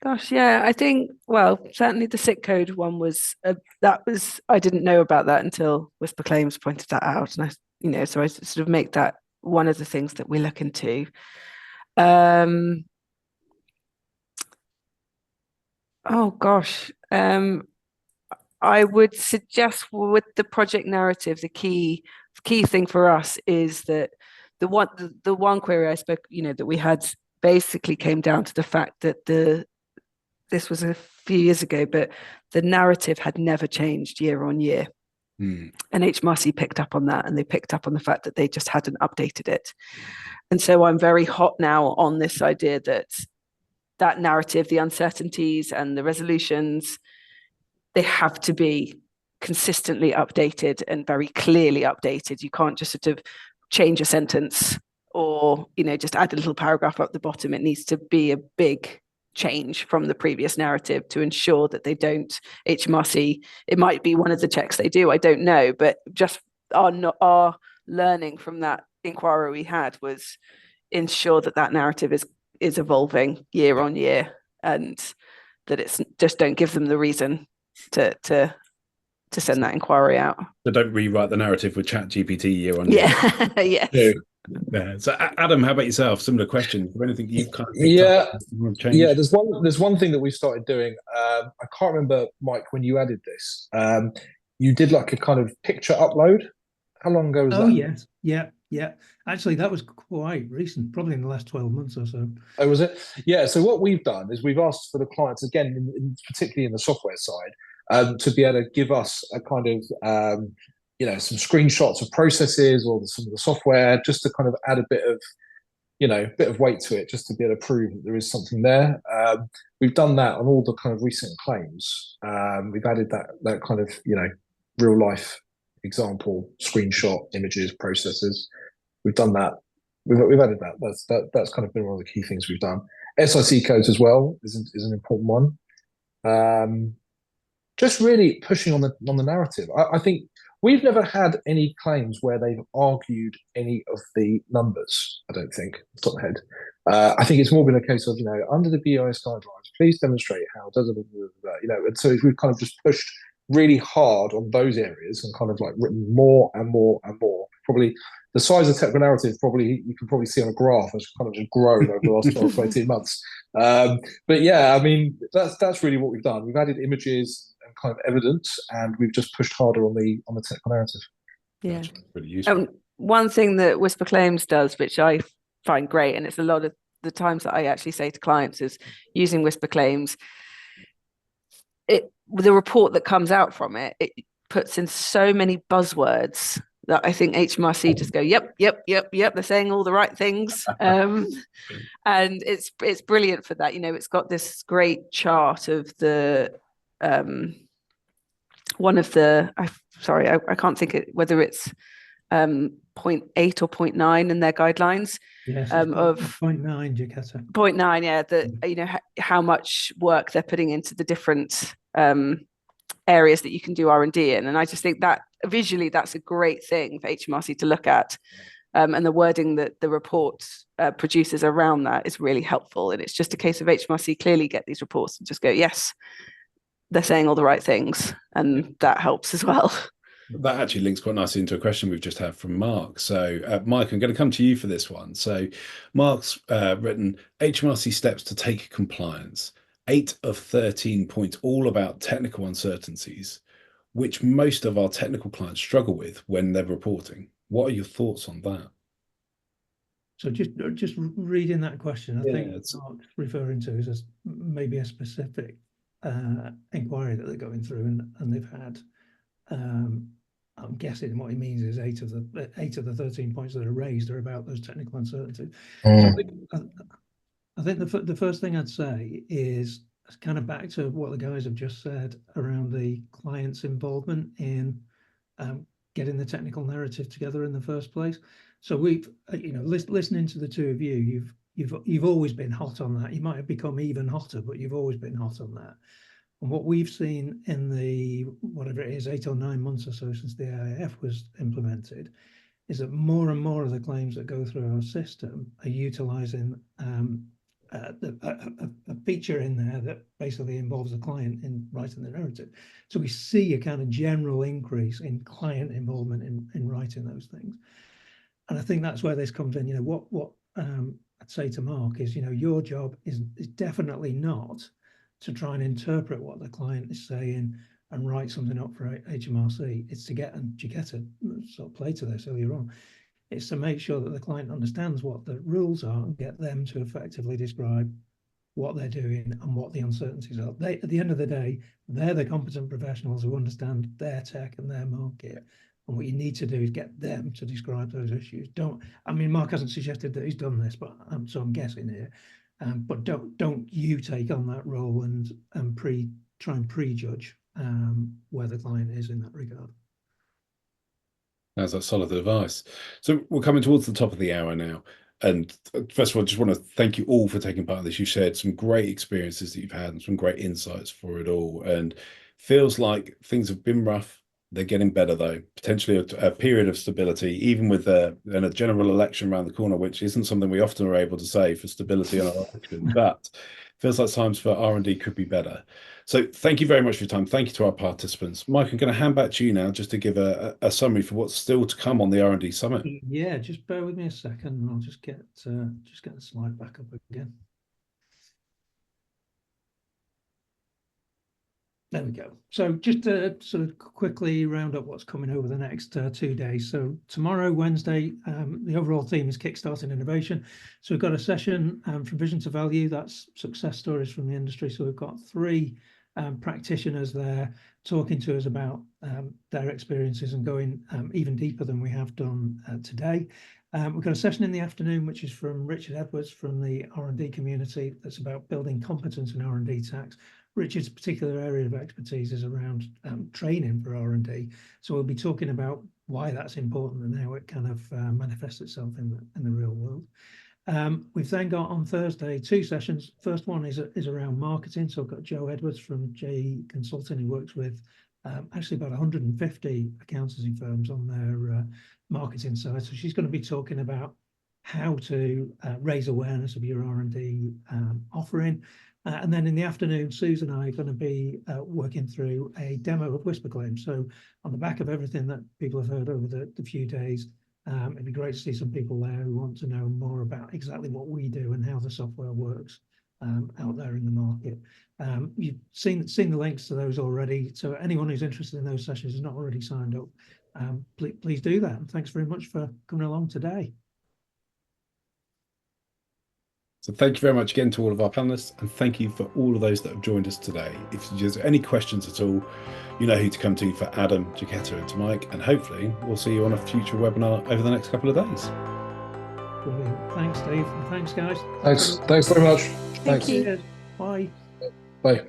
E: Gosh, yeah, I think, well, certainly the sick code one was, I didn't know about that until WhisperClaims pointed that out. And so I sort of make that one of the things that we look into. Oh gosh, I would suggest with the project narrative, the key thing for us is that the one query I spoke, that we had basically came down to the fact that this was a few years ago, but the narrative had never changed year on year. And HMRC picked up on that, and they picked up on the fact that they just hadn't updated it. And so I'm very hot now on this idea that narrative, the uncertainties and the resolutions, they have to be consistently updated and very clearly updated. You can't just sort of change a sentence or, just add a little paragraph up the bottom. It needs to be a big change from the previous narrative to ensure that they don't, HMRC, it might be one of the checks they do, I don't know, but just our learning from that inquiry we had was ensure that narrative is evolving year on year, and that it's just don't give them the reason to send that inquiry out.
C: So don't rewrite the narrative with ChatGPT year on year.
E: Yeah. Yes.
C: Yeah. So Adam, how about yourself? Similar question. Is there anything you've kind of picked up?
D: Yeah. There's one thing that we started doing. I can't remember, Mike, when you added this. You did like a kind of picture upload. How long ago was that?
B: Oh yes, yeah. Actually, that was quite recent, probably in the last 12 months or so.
D: Oh, was it? Yeah. So what we've done is we've asked for the clients, again, particularly in the software side, to be able to give us a kind of some screenshots of processes or some of the software, just to kind of add a bit of weight to it, just to be able to prove that there is something there. We've done that on all the kind of recent claims. We've added that kind of real life example, screenshot, images, processes. We've done that. We've added that. That's kind of been one of the key things we've done. SIC codes as well is an important one. Just really pushing on the narrative. I think we've never had any claims where they've argued any of the numbers, I don't think, off the top of my head. I think it's more been a case of, under the BIS guidelines, please demonstrate how, and so we've kind of just pushed really hard on those areas and kind of like written more and more and more. Probably the size of technical narrative, you can probably see on a graph, has kind of just grown over the last 12 to 18 months. But yeah, I mean, that's really what we've done. We've added images and kind of evidence, and we've just pushed harder on the technical narrative.
E: Yeah,
C: that's pretty useful.
E: One thing that WhisperClaims does, which I find great, and it's a lot of the times that I actually say to clients, is using WhisperClaims. The report that comes out from it puts in so many buzzwords that I think HMRC just go, yep, they're saying all the right things. And it's brilliant for that. It's got this great chart of the one of the, I can't think whether it's 0.8 or 0.9 in their guidelines.
B: Yes,
E: of
B: 0.9, Chiquetta.
E: 0.9, yeah, how much work they're putting into the different areas that you can do R&D in. And I just think that visually, that's a great thing for HMRC to look at. And the wording that the report produces around that is really helpful. And it's just a case of HMRC clearly get these reports and just go, yes, they're saying all the right things. And that helps as well.
C: That actually links quite nicely into a question we've just had from Mark. So, Mike, I'm going to come to you for this one. So, Mark's written HMRC steps to take compliance. 8 of 13 points all about technical uncertainties, which most of our technical clients struggle with when they're reporting. What are your thoughts on that?
B: So just reading that question, I think Mark's referring to is maybe a specific inquiry that they're going through and they've had. I'm guessing what he means is 8 of the 13 points that are raised are about those technical uncertainties. So I think the first thing I'd say is kind of back to what the guys have just said around the client's involvement in getting the technical narrative together in the first place. So we've, listening to the two of you, you've always been hot on that. You might have become even hotter, but you've always been hot on that. And what we've seen in the, whatever it is, 8 or 9 months or so since the AIF was implemented, is that more and more of the claims that go through our system are utilising a feature in there that basically involves the client in writing the narrative. So we see a kind of general increase in client involvement in writing those things. And I think that's where this comes in. What I'd say to Mark is, your job is definitely not to try and interpret what the client is saying and write something up for HMRC. It's to get, and Chiquetta sort of played to this earlier on, it's to make sure that the client understands what the rules are and get them to effectively describe what they're doing and what the uncertainties are. At the end of the day, they're the competent professionals who understand their tech and their market. And what you need to do is get them to describe those issues. Mark hasn't suggested that he's done this, but so I'm guessing here. But don't you take on that role and try and prejudge where the client is in that regard.
C: That's solid advice. So we're coming towards the top of the hour now. And first of all, I just want to thank you all for taking part in this. You shared some great experiences that you've had and some great insights for it all. And feels like things have been rough. They're getting better, though. Potentially a period of stability, even with a general election around the corner, which isn't something we often are able to say for stability on our election. But feels like times for R&D could be better. So thank you very much for your time. Thank you to our participants. Mike, I'm going to hand back to you now just to give a summary for what's still to come on the R&D Summit.
B: Yeah, just bear with me a second and I'll just get the slide back up again. There we go. So just to sort of quickly round up what's coming over the next 2 days. So tomorrow, Wednesday, the overall theme is Kickstarting Innovation. So we've got a session from Vision to Value, that's success stories from the industry. So we've got 3 practitioners there talking to us about their experiences and going even deeper than we have done today. We've got a session in the afternoon, which is from Richard Edwards from the R&D community. That's about building competence in R&D tax. Richard's particular area of expertise is around training for R&D. So we'll be talking about why that's important and how it kind of manifests itself in the real world. We've then got on Thursday 2 sessions. First one is around marketing. So I've got Jo Edwards from JE Consulting, who works with actually about 150 accountancy firms on their marketing side. So she's going to be talking about how to raise awareness of your R&D offering. And then in the afternoon, Susan and I are going to be working through a demo of WhisperClaims. So on the back of everything that people have heard over the few days, it'd be great to see some people there who want to know more about exactly what we do and how the software works out there in the market. You've seen the links to those already. So anyone who's interested in those sessions is not already signed up, please do that. And thanks very much for coming along today.
C: So thank you very much again to all of our panelists, and thank you for all of those that have joined us today. If there's any questions at all, you know who to come to for Adam, Chiquetta, and to Mike, and hopefully we'll see you on a future webinar over the next couple of days.
B: Brilliant. Thanks, Dave, and thanks, guys.
D: Thanks very much.
E: Thank you.
B: Bye.
D: Bye.